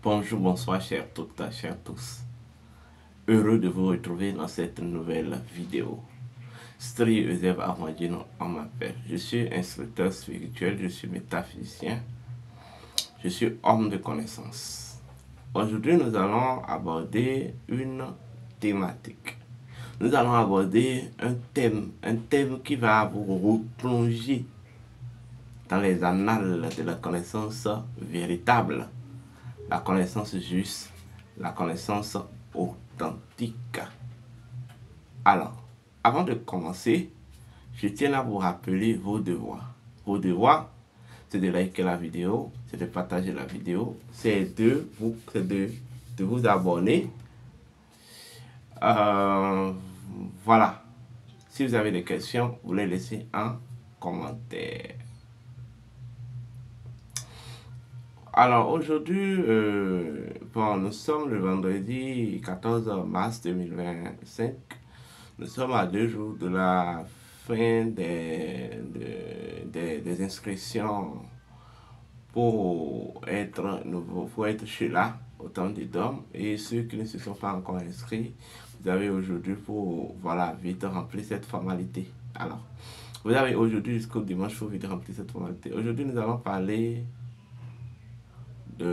Bonjour, bonsoir, chers toutes, chers tous. Heureux de vous retrouver dans cette nouvelle vidéo. Stri Eusèbe Armandino, on m'appelle. Je suis instructeur spirituel, je suis métaphysicien, je suis homme de connaissance. Aujourd'hui, nous allons aborder une thématique. Nous allons aborder un thème qui va vous replonger dans les annales de la connaissance véritable, la connaissance juste, la connaissance authentique. Alors, avant de commencer, je tiens à vous rappeler vos devoirs. Vos devoirs, c'est de liker la vidéo, c'est de partager la vidéo, c'est de vous abonner. Voilà. Si vous avez des questions, vous les laissez en commentaire. Alors aujourd'hui, nous sommes le vendredi 14 mars 2025. Nous sommes à 2 jours de la fin des inscriptions pour être chez là, au temps des dômes. Et ceux qui ne se sont pas encore inscrits, vous avez aujourd'hui pour vite remplir cette formalité. Alors, vous avez aujourd'hui jusqu'au dimanche pour vite remplir cette formalité. Aujourd'hui, nous allons parler du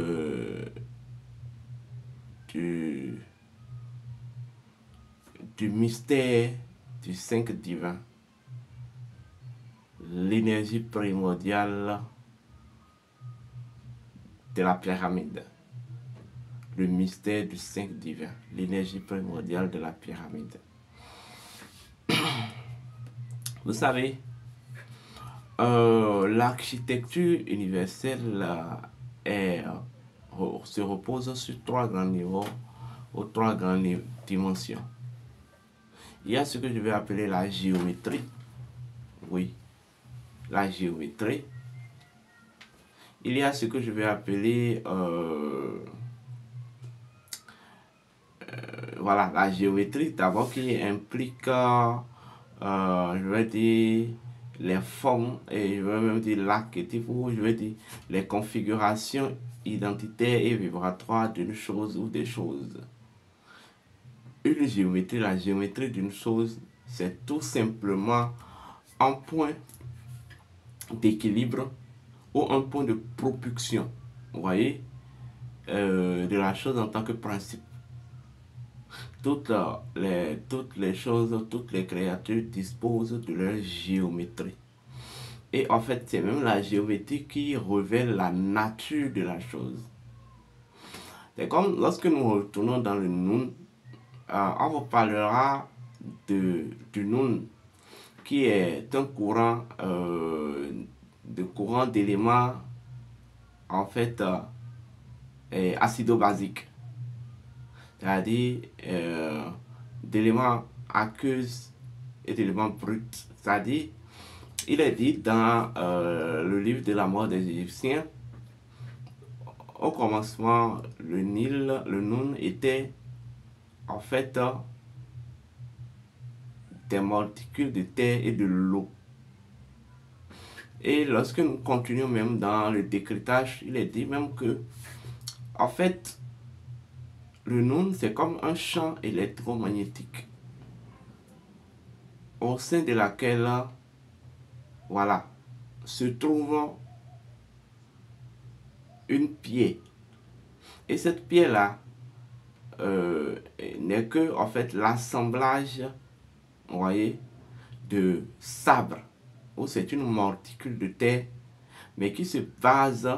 mystère du 5 divin, l'énergie primordiale de la pyramide. Le mystère du 5 divin, l'énergie primordiale de la pyramide. Vous savez, l'architecture universelle se repose sur 3 grands niveaux, aux 3 grandes dimensions. Il y a ce que je vais appeler la géométrie. Oui, la géométrie. Il y a ce que je vais appeler la géométrie d'abord, qui implique je vais dire les formes, et je vais même dire l'archétype, ou je vais dire les configurations identitaires et vibratoires d'une chose ou des choses. Une géométrie, la géométrie d'une chose, c'est tout simplement un point d'équilibre ou un point de propulsion, vous voyez, de la chose en tant que principe. Toutes les choses, toutes les créatures disposent de leur géométrie. Et en fait, c'est même la géométrie qui révèle la nature de la chose. C'est comme lorsque nous retournons dans le Nun, on vous parlera du Nun, qui est un courant d'éléments en fait acido-basiques, c'est-à-dire d'éléments aqueux et d'éléments bruts. C'est-à-dire, il est dit dans le livre de la mort des Égyptiens, au commencement, le Nil, le Nun était en fait des monticules de terre et de l'eau. Et lorsque nous continuons même dans le décryptage, il est dit même que, en fait, le Nun, c'est comme un champ électromagnétique au sein de laquelle, se trouve une pierre. Et cette pierre-là n'est que, en fait, l'assemblage, vous voyez, de sabre, ou c'est une monticule de terre, mais qui se base,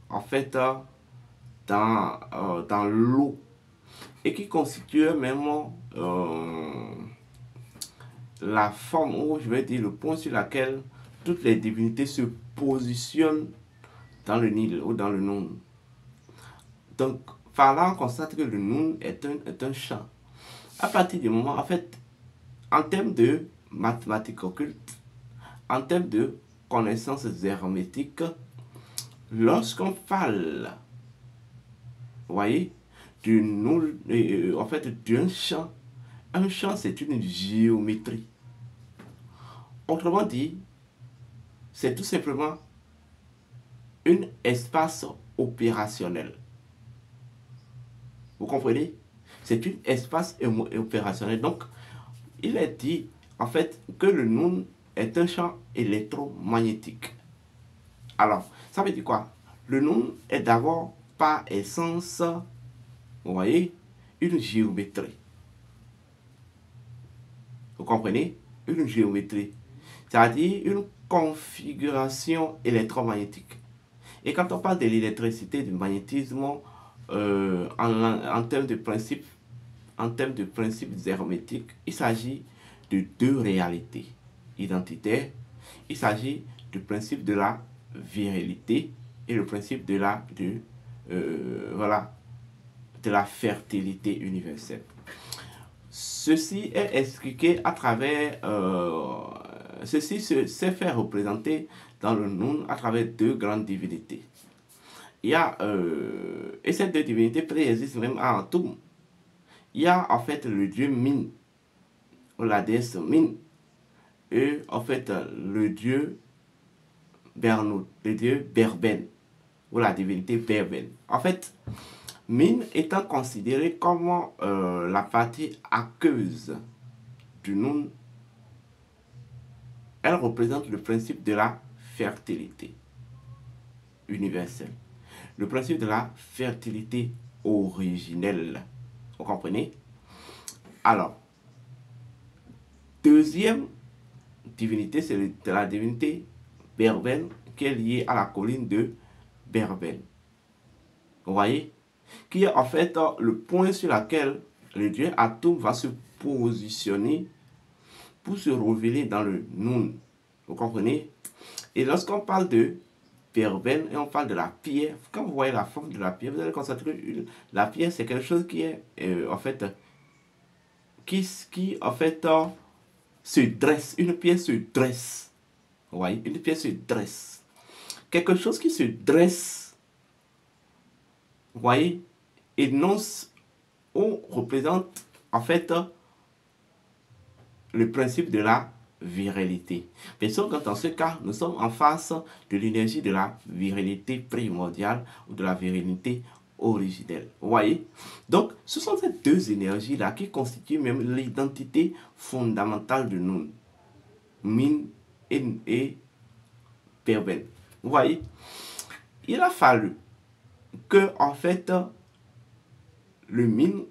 en fait, dans l'eau, et qui constitue même la forme, ou je vais dire le point sur lequel toutes les divinités se positionnent dans le Nil ou dans le Nun. Donc, par là, on constate que le Nun est un champ. À partir du moment, en fait, en termes de mathématiques occultes, en termes de connaissances hermétiques, lorsqu'on parle, vous voyez, en fait, d'un champ, un champ, c'est une géométrie. Autrement dit, c'est tout simplement un espace opérationnel. Vous comprenez? C'est un espace opérationnel. Donc, il est dit, en fait, que le Noun est un champ électromagnétique. Alors, ça veut dire quoi? Le Noun est d'abord, par essence, vous voyez, une géométrie. Vous comprenez? Une géométrie. C'est-à-dire une configuration électromagnétique. Et quand on parle de l'électricité, du magnétisme, en termes de principe, en termes de principes hermétiques, il s'agit de deux réalités identitaires. Il s'agit du principe de la virilité et le principe de voilà, de la fertilité universelle. Ceci est expliqué à travers, ceci s'est fait représenter dans le Noun à travers deux grandes divinités. Il y a, et ces deux divinités préexistent même à Antoum. Il y a en fait le dieu Min, ou la déesse Min, et en fait le dieu Bernoud, le dieu Berben, ou la divinité Berben. En fait, Min étant considérée comme la partie aqueuse du Noun, elle représente le principe de la fertilité universelle, le principe de la fertilité originelle. Vous comprenez? Alors, deuxième divinité, c'est la divinité Berben, qui est liée à la colline de Berben. Vous voyez? Qui est en fait le point sur lequel le dieu Atum va se positionner pour se révéler dans le Noun. Vous comprenez? Et lorsqu'on parle de Berben et on parle de la pierre, quand vous voyez la forme de la pierre, vous allez constater que la pierre, c'est quelque chose qui est en fait qui en fait se dresse. Une pierre se dresse. Vous voyez? Une pierre se dresse. Quelque chose qui se dresse, vous voyez, énonce ou représente en fait le principe de la virilité. Mais sauf que dans ce cas, nous sommes en face de l'énergie de la virilité primordiale ou de la virilité originelle. Vous voyez? Donc, ce sont ces deux énergies-là qui constituent même l'identité fondamentale de nous. Min et Berben. Vous voyez? Il a fallu que, en fait, le Min,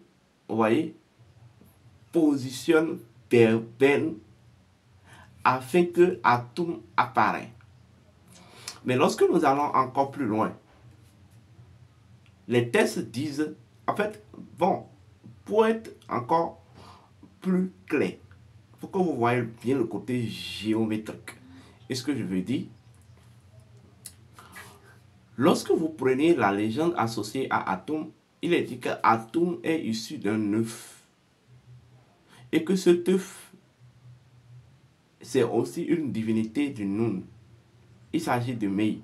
vous voyez, positionne Berben afin que Atum apparaisse. Mais lorsque nous allons encore plus loin, les textes disent, en fait, bon, pour être encore plus clair, il faut que vous voyez bien le côté géométrique. Et ce que je veux dire, lorsque vous prenez la légende associée à Atum, il est dit que Atum est issu d'un œuf. Et que cet œuf, c'est aussi une divinité du Noun. Il s'agit de Mei.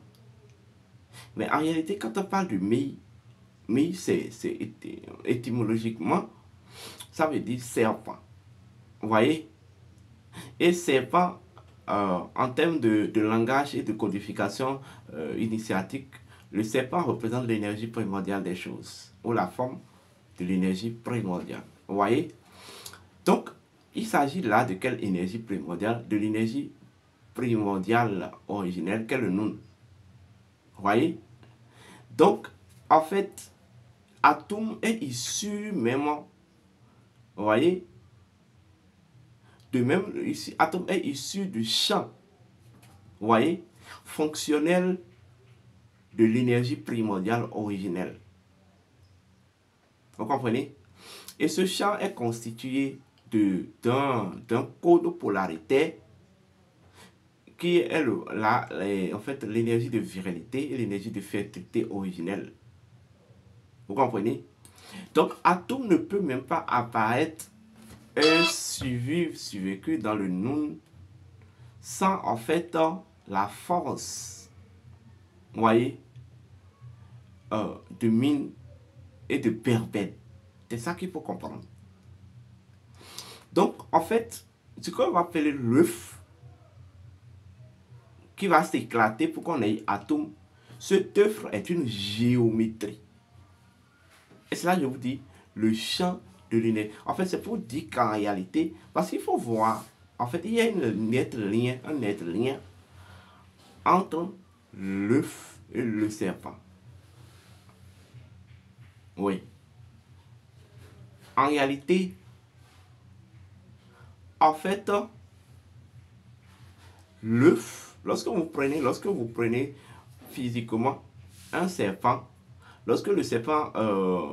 Mais en réalité, quand on parle de Mei, Mei, c'est étymologiquement, ça veut dire serpent. Vous voyez? Et serpent, en termes de langage et de codification initiatique, le serpent représente l'énergie primordiale des choses, ou la forme de l'énergie primordiale. Vous voyez? Donc, il s'agit là de quelle énergie primordiale? De l'énergie primordiale originelle qu'est le Noun. Vous voyez? Donc, en fait, Atum est issu même, vous voyez? De même, ici, Atum est issu du champ, vous voyez? Fonctionnel de l'énergie primordiale originelle. Vous comprenez? Et ce champ est constitué d'un code polaritaire qui est en fait l'énergie de virilité et l'énergie de fertilité originelle. Vous comprenez? Donc, Atum ne peut même pas apparaître un survécu dans le Noun sans en fait la force, vous voyez, de Min et de Berben. C'est ça qu'il faut comprendre. Donc, en fait, ce qu'on va appeler l'œuf qui va s'éclater pour qu'on ait Atum, cet œuf est une géométrie. Et c'est là que je vous dis, le champ de l'énergie. En fait, c'est pour dire qu'en réalité, parce qu'il faut voir, en fait, il y a un net lien entre l'œuf et le serpent. Oui. En réalité, en fait, l'œuf, lorsque vous prenez physiquement un serpent, lorsque le serpent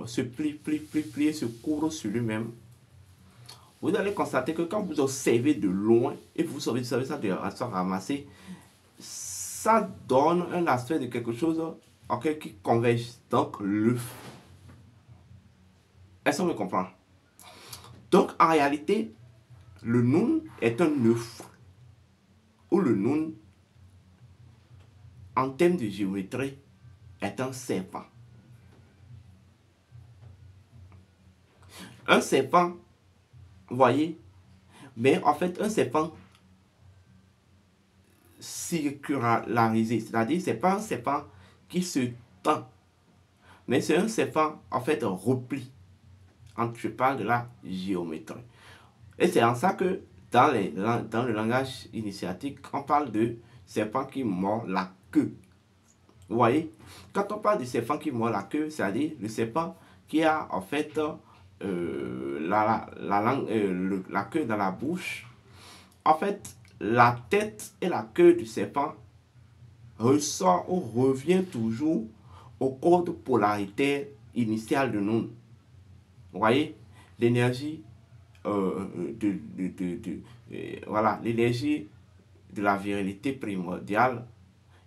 se plie et se couvre sur lui-même, vous allez constater que quand vous observez de loin et vous savez ça de ramasser, ça donne un aspect de quelque chose qui converge. Donc l'œuf. Est-ce qu'on me comprend? Donc en réalité, le noun est un œuf. Ou le noun, en termes de géométrie, est un serpent. Un serpent, vous voyez, mais en fait, un serpent circularisé, c'est-à-dire, c'est pas un serpent qui se tend, mais c'est un serpent, en fait, repli. Je parle de la géométrie. Et c'est en ça que, dans le langage initiatique, on parle de serpent qui mord la queue. Vous voyez, quand on parle de serpent qui mord la queue, c'est-à-dire le serpent qui a en fait la queue dans la bouche. En fait, la tête et la queue du serpent ressort ou revient toujours au code polaritaire initial de nous. Vous voyez, l'énergie voilà, l'énergie de la virilité primordiale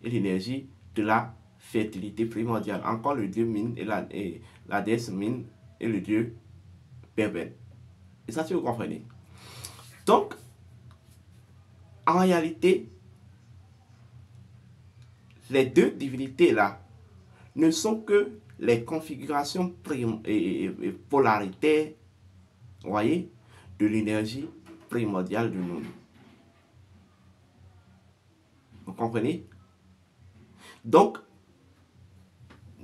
et l'énergie de la fertilité primordiale. Encore le dieu Mine et la déesse Mine et le dieu Berbel. Et ça, si vous comprenez. Donc, en réalité, les deux divinités-là ne sont que les configurations polaritaires, vous voyez, de l'énergie primordiale du monde. Vous comprenez? Donc,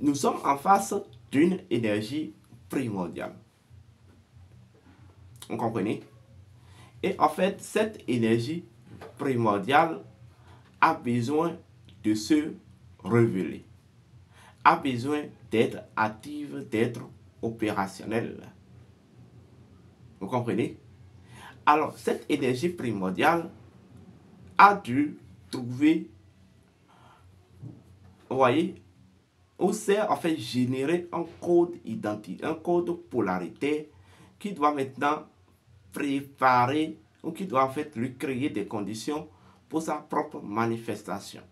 nous sommes en face d'une énergie primordiale. Vous comprenez? Et en fait, cette énergie primordiale a besoin de se révéler, a besoin d'être active, d'être opérationnelle. Vous comprenez? Alors, cette énergie primordiale a dû trouver, vous voyez, ou c'est en fait générer un code identique, un code polaritaire qui doit maintenant préparer ou qui doit en fait lui créer des conditions pour sa propre manifestation.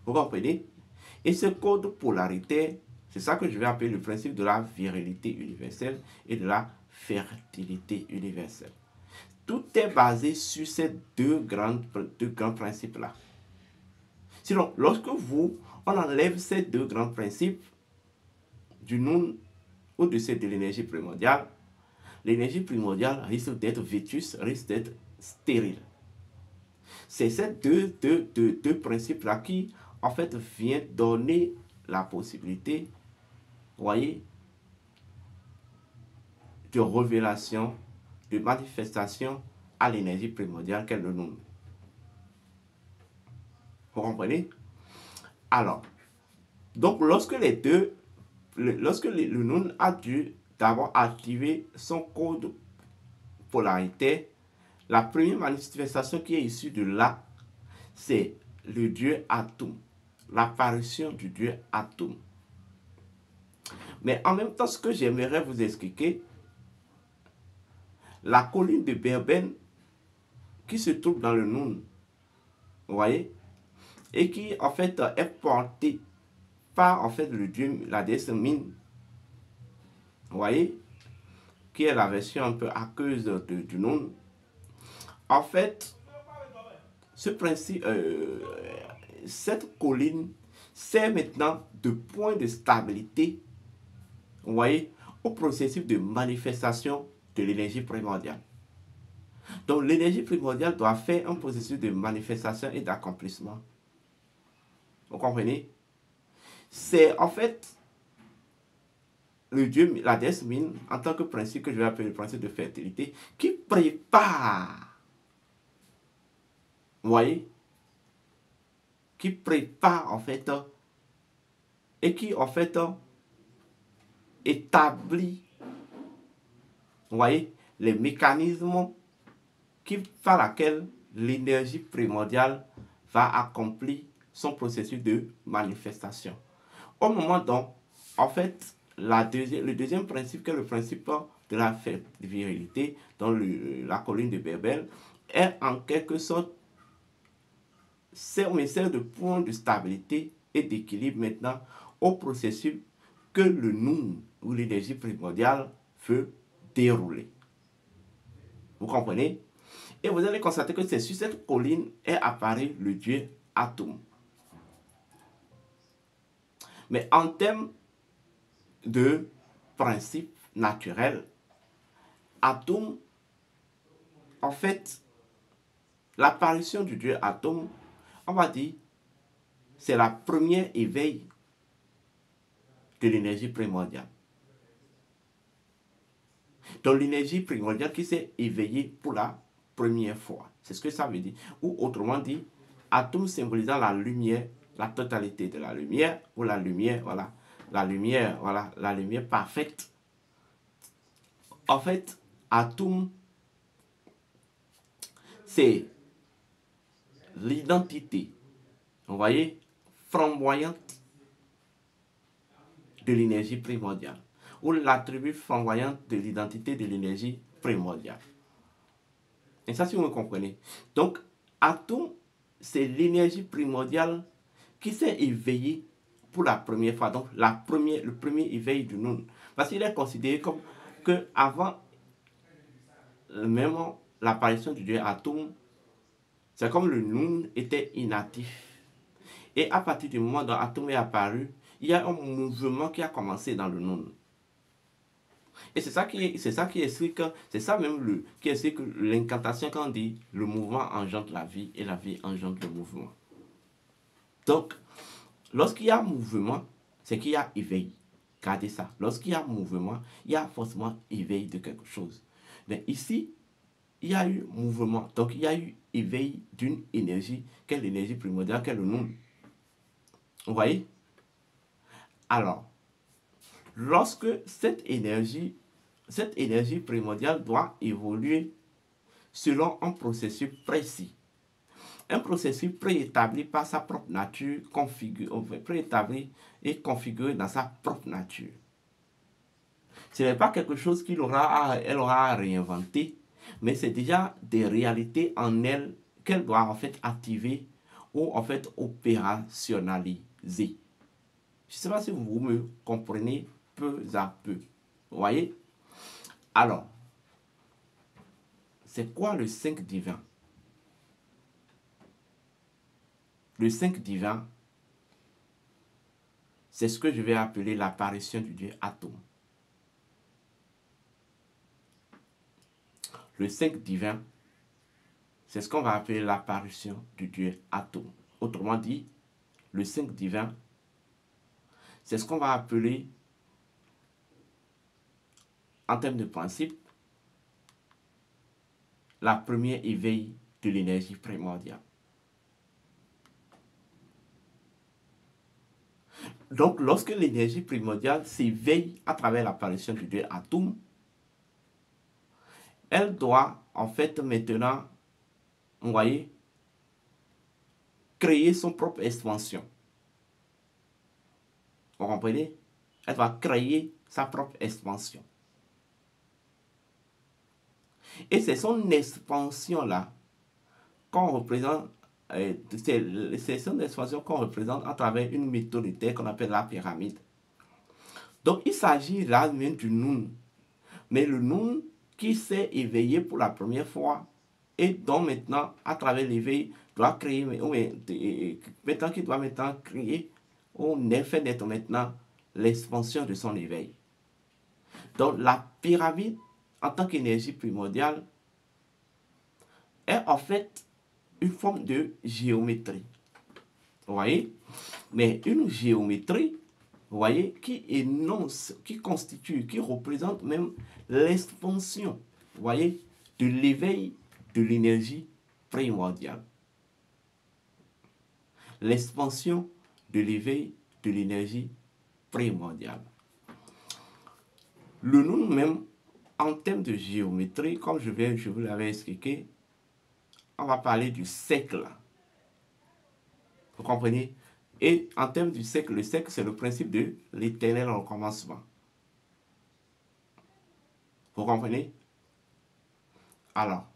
Vous comprenez? Et ce code polaritaire, c'est ça que je vais appeler le principe de la virilité universelle et de la fertilité universelle. Tout est basé sur ces deux grands principes-là. Sinon, lorsque on enlève ces deux grands principes du noun ou de l'énergie primordiale, l'énergie primordiale risque d'être vétuste, risque d'être stérile. C'est ces deux principes-là qui, en fait, viennent donner la possibilité, vous voyez, de révélation, de manifestation à l'énergie primordiale qu'est le noun. Vous comprenez? Alors, donc lorsque le noun a dû d'abord activer son code polaritaire, la première manifestation qui est issue de là, c'est le dieu Atum, l'apparition du dieu Atum. Mais en même temps, ce que j'aimerais vous expliquer, la colline de Berben qui se trouve dans le Noun, vous voyez, et qui en fait est portée par en fait le dieu, la déesse Mine, vous voyez, qui est la version un peu aqueuse du Noun. En fait, ce principe, cette colline sert maintenant de point de stabilité, vous voyez, au processus de manifestation de l'énergie primordiale. Donc l'énergie primordiale doit faire un processus de manifestation et d'accomplissement. Vous comprenez? C'est en fait le dieu, la déesse Mine, en tant que principe que je vais appeler le principe de fertilité, qui prépare, vous voyez, qui prépare en fait, et qui en fait établit, vous voyez, les mécanismes par lesquels l'énergie primordiale va accomplir son processus de manifestation. Au moment dont, en fait, le deuxième principe, qui est le principe de la virilité, dans la colline de Babel, est en quelque sorte sert de point de stabilité et d'équilibre maintenant au processus que le nous ou l'énergie primordiale veut dérouler. Vous comprenez? Et vous allez constater que c'est sur cette colline est apparu le dieu Atum. Mais en termes de principe naturel, Atum, en fait, l'apparition du dieu Atum, on va dire, c'est la première éveil de l'énergie primordiale. Donc l'énergie primordiale qui s'est éveillée pour la première fois. C'est ce que ça veut dire. Ou autrement dit, Atum symbolisant la lumière, la totalité de la lumière, ou la lumière, voilà, la lumière parfaite. En fait, Atum, c'est l'identité, vous voyez, flamboyante de l'énergie primordiale, ou l'attribut flamboyant de l'identité de l'énergie primordiale. Et ça, si vous me comprenez. Donc, Atum, c'est l'énergie primordiale qui s'est éveillée pour la première fois. Donc, le premier éveil du Nun. Parce qu'il est considéré comme que avant même l'apparition du dieu Atum, c'est comme le Nun était inactif. Et à partir du moment où Atum est apparu, il y a un mouvement qui a commencé dans le Nun. Et c'est ça qui explique, c'est ça même qui explique l'incantation quand on dit le mouvement engendre la vie et la vie engendre le mouvement. Donc, lorsqu'il y a mouvement, c'est qu'il y a éveil. Gardez ça. Lorsqu'il y a mouvement, il y a forcément éveil de quelque chose. Mais ici, il y a eu mouvement. Donc, il y a eu éveil d'une énergie, quelle l'énergie primordiale, quelle le nom. Vous voyez? Alors, lorsque cette énergie primordiale doit évoluer selon un processus précis, un processus préétabli par sa propre nature, préétabli et configuré dans sa propre nature. Ce n'est pas quelque chose qu'elle aura à réinventer, mais c'est déjà des réalités en elle qu'elle doit en fait activer ou en fait opérationnaliser. Je ne sais pas si vous me comprenez peu à peu. Vous voyez? Alors, c'est quoi le 5 divin? Le 5 divin, c'est ce que je vais appeler l'apparition du dieu Atum. Le 5 divin, c'est ce qu'on va appeler l'apparition du dieu Atum. Autrement dit, le 5 divin, c'est ce qu'on va appeler, en termes de principe, la première éveil de l'énergie primordiale. Donc, lorsque l'énergie primordiale s'éveille à travers l'apparition du dieu Atum, elle doit en fait maintenant, vous voyez, créer son propre expansion. Vous comprenez? Elle va créer sa propre expansion. Et c'est son expansion-là qu'on représente, c'est son expansion qu'on représente à travers une méthode qu'on appelle la pyramide. Donc, il s'agit là même du Nun. Mais le Nun qui s'est éveillé pour la première fois et dont maintenant, à travers l'éveil, doit créer, maintenant qu'il doit maintenant créer, on fait naître maintenant l'expansion de son éveil. Donc, la pyramide, en tant qu'énergie primordiale, est en fait une forme de géométrie. Vous voyez? Mais une géométrie, vous voyez, qui énonce, qui constitue, qui représente même l'expansion, vous voyez, de l'éveil de l'énergie primordiale. L'expansion de l'éveil de l'énergie primordiale. Le Noun même, en termes de géométrie, comme je vous l'avais expliqué, on va parler du cercle. Vous comprenez? Et en termes du cercle, le cercle, c'est le principe de l'éternel recommencement. Vous comprenez? Alors,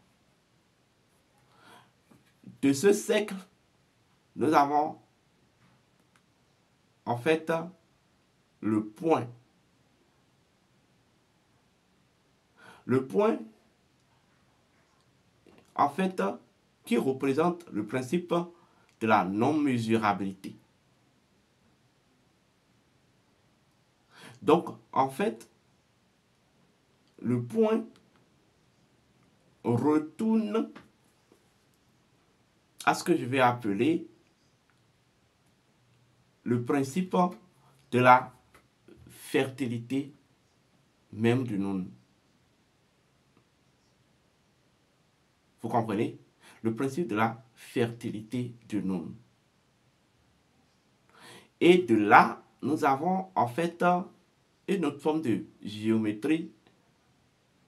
de ce cercle, nous avons en fait le point. Le point, en fait, qui représente le principe de la non-mesurabilité. Donc, en fait, le point retourne à ce que je vais appeler le principe de la fertilité même du Noun. Vous comprenez? Le principe de la fertilité du Noun. Et de là, nous avons en fait une autre forme de géométrie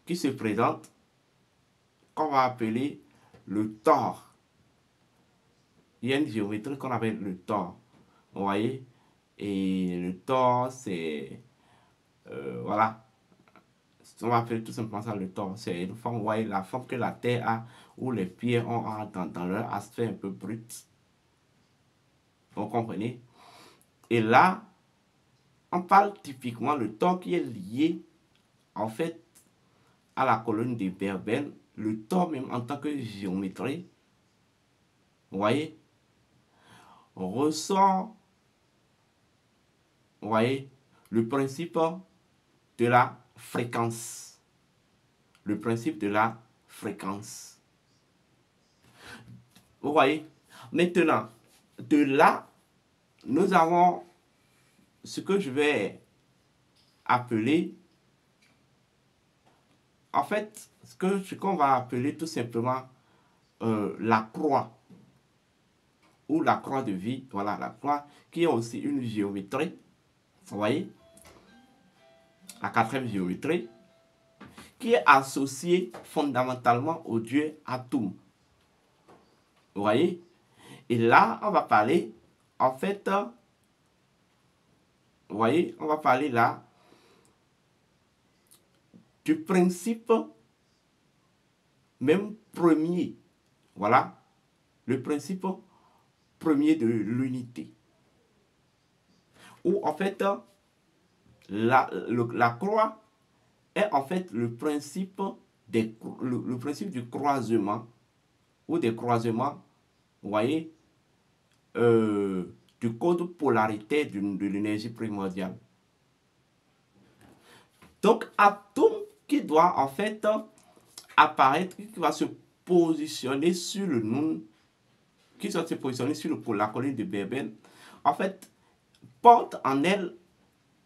qui se présente, qu'on va appeler le tore. Il y a une géométrie qu'on appelle le tore. Vous voyez? Et le tore, c'est... voilà. On va appeler tout simplement ça le tore. C'est une forme, vous voyez, la forme que la terre a, ou les pierres ont dans leur aspect un peu brut. Vous comprenez? Et là, on parle typiquement le tore qui est lié, en fait, à la colonne des Berbères. Le tore même en tant que géométrie, vous voyez, ressort, vous voyez, le principe de la fréquence. Le principe de la fréquence. Vous voyez? Maintenant, de là, nous avons ce que je vais appeler, en fait, ce qu'on va appeler tout simplement la croix, ou la croix de vie. Voilà, la croix, qui est aussi une géométrie. Vous voyez? La quatrième géométrie, qui est associée fondamentalement au dieu Atum. Vous voyez? Et là, on va parler, en fait, vous voyez, on va parler là du principe même premier. Voilà, le principe premier de l'unité. Où en fait, la croix est en fait le principe, le principe du croisement, ou des croisements, vous voyez, du code polarité de l'énergie primordiale. Donc, atome qui doit en fait apparaître, qui va se positionner sur le Noun, qui doit se positionner sur la colline de Berbère, en fait, porte en elle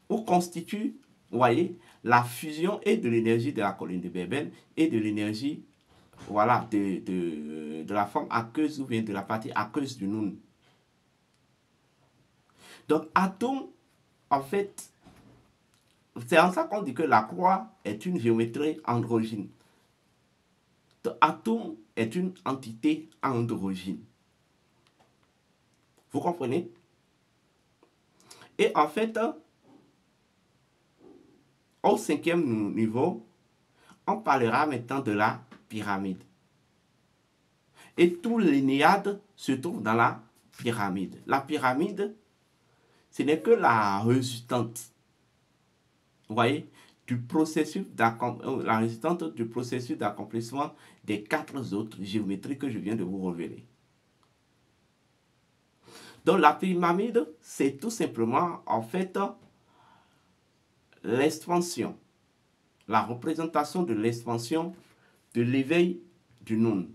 ou constitue, vous voyez, la fusion et de l'énergie de la colline de Berbère et de l'énergie, voilà, de la forme aqueuse ou bien de la partie aqueuse du Noun. Donc, atome, en fait, c'est en ça qu'on dit que la croix est une géométrie androgyne. Atome est une entité androgyne. Vous comprenez? Et en fait, au cinquième niveau, on parlera maintenant de la pyramide. Et tout l'Énéade se trouve dans la pyramide. La pyramide, ce n'est que la résultante, vous voyez, du processus la résultante du processus d'accomplissement des 4 autres géométries que je viens de vous révéler. Donc la pyramide, c'est tout simplement en fait l'expansion, la représentation de l'expansion de l'éveil du Noun.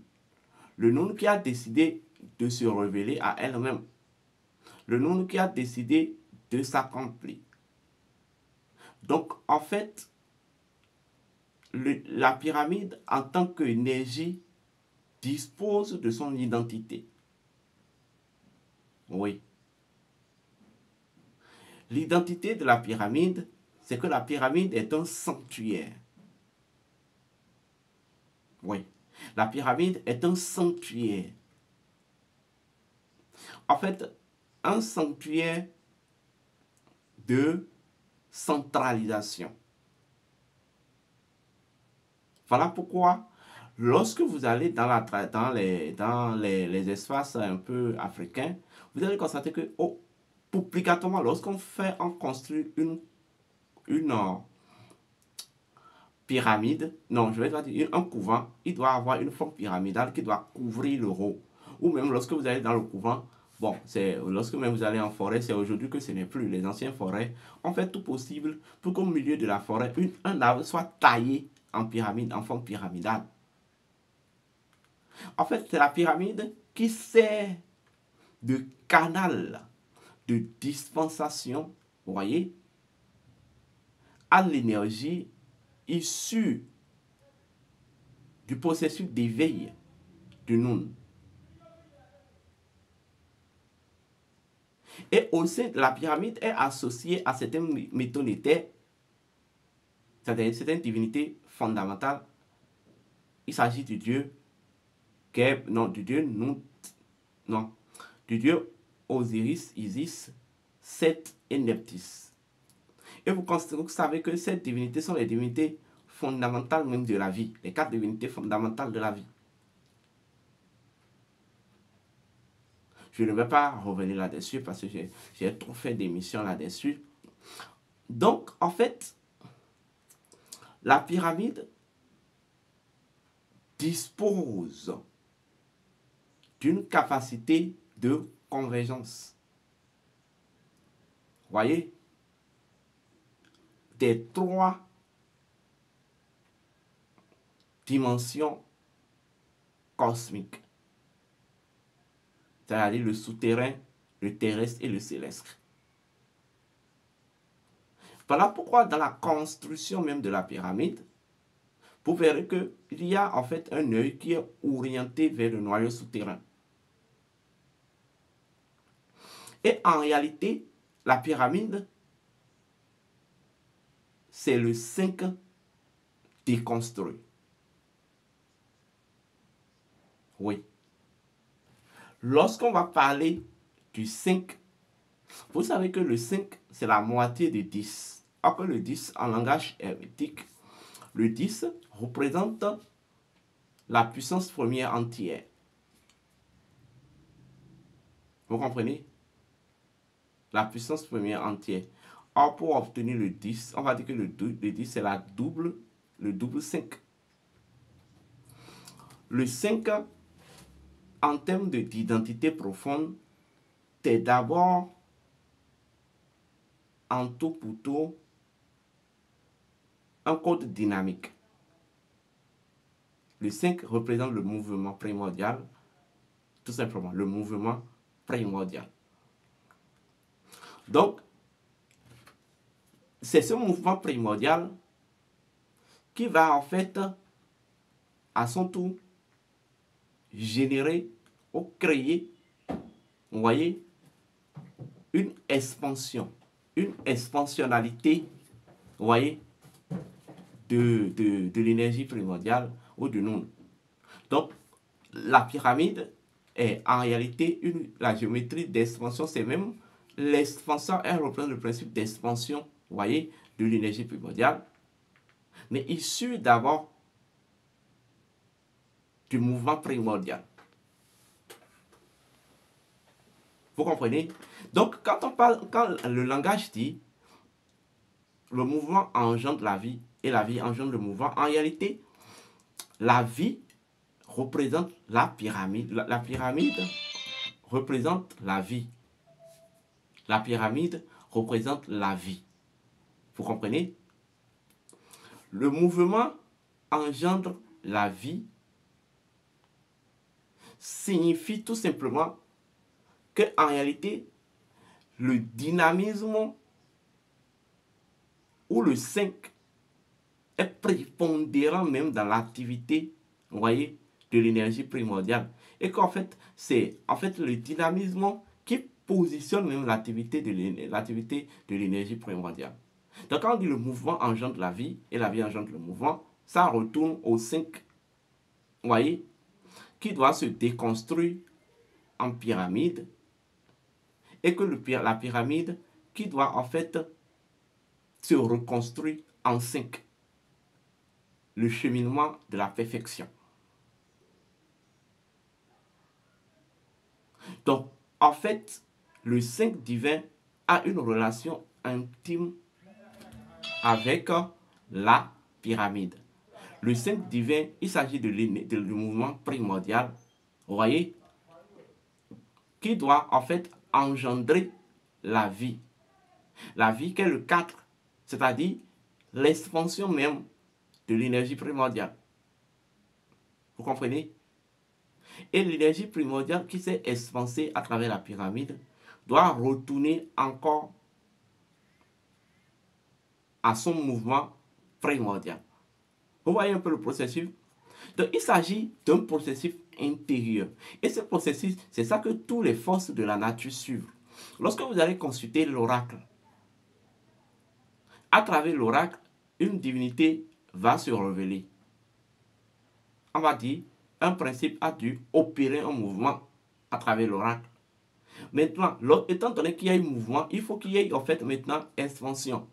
Le Noun qui a décidé de se révéler à elle-même. Le Noun qui a décidé de s'accomplir. Donc, en fait, la pyramide, en tant qu'énergie, dispose de son identité. Oui. L'identité de la pyramide, c'est que la pyramide est un sanctuaire. Oui. La pyramide est un sanctuaire. En fait, un sanctuaire de centralisation. Voilà pourquoi, lorsque vous allez dans les espaces un peu africains, vous allez constater que, obligatoirement, on construit une pyramide, non, je vais dire un couvent, il doit avoir une forme pyramidale qui doit couvrir le haut. Ou même lorsque vous allez dans le couvent, bon, c'est lorsque même vous allez en forêt, c'est aujourd'hui que ce n'est plus. Les anciennes forêts ont fait tout possible pour qu'au milieu de la forêt, un arbre soit taillé en pyramide, en forme pyramidale. En fait, c'est la pyramide qui sert de canal de dispensation, vous voyez, à l'énergie issue du processus d'éveil du Noun. Et aussi, la pyramide est associée à certaines méthonétaires, certaines divinités fondamentales. Il s'agit du dieu Keb, non, du dieu Noun, non, du dieu Osiris, Isis, Seth et Nephthys. Et vous savez que ces divinités sont les divinités fondamentales même de la vie, les 4 divinités fondamentales de la vie. Je ne vais pas revenir là-dessus parce que j'ai trop fait d'émissions là-dessus. Donc, en fait, la pyramide dispose d'une capacité de convergence. Voyez, des 3 dimensions cosmiques. C'est-à-dire le souterrain, le terrestre et le céleste. Voilà pourquoi dans la construction même de la pyramide, vous verrez qu'il y a en fait un œil qui est orienté vers le noyau souterrain. Et en réalité, la pyramide, c'est le 5 déconstruit. Oui. Lorsqu'on va parler du 5, vous savez que le 5, c'est la moitié de 10. Alors que le 10, en langage hermétique, le 10 représente la puissance première entière. Vous comprenez? La puissance première entière. Or, pour obtenir le 10, on va dire que le 10, c'est le double 5. Le 5, en termes d'identité profonde, c'est d'abord, en tout pour tout, un code dynamique. Le 5 représente le mouvement primordial, tout simplement, le mouvement primordial. Donc, c'est ce mouvement primordial qui va en fait, à son tour, générer ou créer, vous voyez, une expansion, une expansionnalité, vous voyez, de l'énergie primordiale ou du Noun. Donc, la pyramide est en réalité la géométrie d'expansion, c'est même l'expansion, elle représente le principe d'expansion, vous voyez, de l'énergie primordiale, mais issue d'abord du mouvement primordial. Vous comprenez? Donc, quand le langage dit le mouvement engendre la vie et la vie engendre le mouvement, en réalité, la vie représente la pyramide. La pyramide représente la vie. La pyramide représente la vie. Vous comprenez? Le mouvement engendre la vie signifie tout simplement que en réalité, le dynamisme où le 5 est prépondérant même dans l'activité, vous voyez, de l'énergie primordiale. Et qu'en fait, c'est en fait le dynamisme qui positionne même l'activité de l'énergie primordiale. Donc quand on dit le mouvement engendre la vie et la vie engendre le mouvement, ça retourne au 5, vous voyez, qui doit se déconstruire en pyramide, et que la pyramide qui doit en fait se reconstruire en 5. Le cheminement de la perfection. Donc, en fait, le 5 divin a une relation intime avec la pyramide. Le 5 divin, il s'agit du mouvement primordial, vous voyez, qui doit en fait engendrer la vie. La vie qui est le 4, c'est-à-dire l'expansion même de l'énergie primordiale. Vous comprenez? Et l'énergie primordiale qui s'est expansée à travers la pyramide doit retourner encore à son mouvement primordial. Vous voyez un peu le processus? Donc, il s'agit d'un processus intérieur. Et ce processus, c'est ça que toutes les forces de la nature suivent. Lorsque vous allez consulter l'oracle, à travers l'oracle, une divinité va se révéler. On va dire, un principe a dû opérer un mouvement à travers l'oracle. Maintenant, étant donné qu'il y a un mouvement, il faut qu'il y ait en fait maintenant expansion.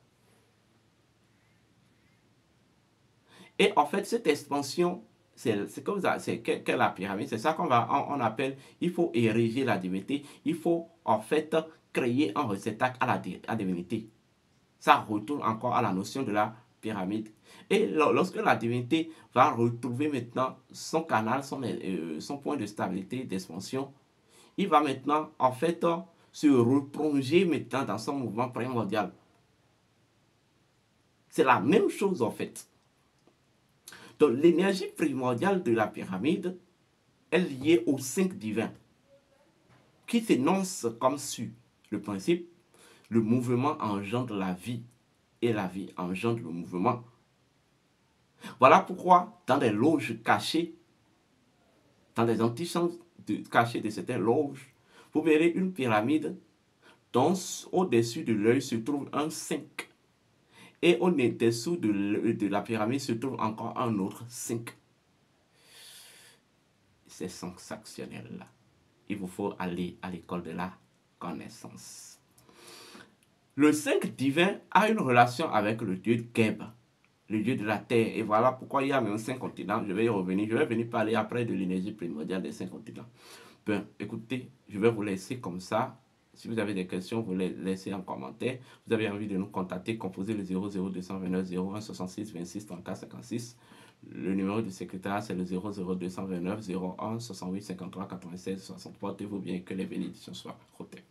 Et en fait, cette expansion, c'est comme ça, c'est que la pyramide, c'est ça qu'on on appelle, il faut ériger la divinité, il faut en fait créer un réceptacle à la divinité. Ça retourne encore à la notion de la pyramide. Et lorsque la divinité va retrouver maintenant son canal, son point de stabilité, d'expansion, il va maintenant en fait se replonger maintenant dans son mouvement primordial. C'est la même chose en fait. Donc l'énergie primordiale de la pyramide est liée au 5 divin, qui s'énonce comme suit. Le principe, le mouvement engendre la vie, et la vie engendre le mouvement. Voilà pourquoi dans des loges cachées, dans des antichambres cachées de certaines loges, vous verrez une pyramide dont au-dessus de l'œil se trouve un 5. Et au-dessous de la pyramide se trouve encore un autre 5. C'est sensationnel là. Il vous faut aller à l'école de la connaissance. Le 5 divin a une relation avec le dieu Geb, le dieu de la terre. Et voilà pourquoi il y a même 5 continents. Je vais y revenir. Je vais venir parler après de l'énergie primordiale des 5 continents. Ben, écoutez, je vais vous laisser comme ça. Si vous avez des questions, vous les laissez en commentaire. Vous avez envie de nous contacter, composez le 00229 01 66 26 34 56. Le numéro du secrétaire, c'est le 00229 01 68 53 96 60. Portez-vous bien, que les bénédictions soient côté.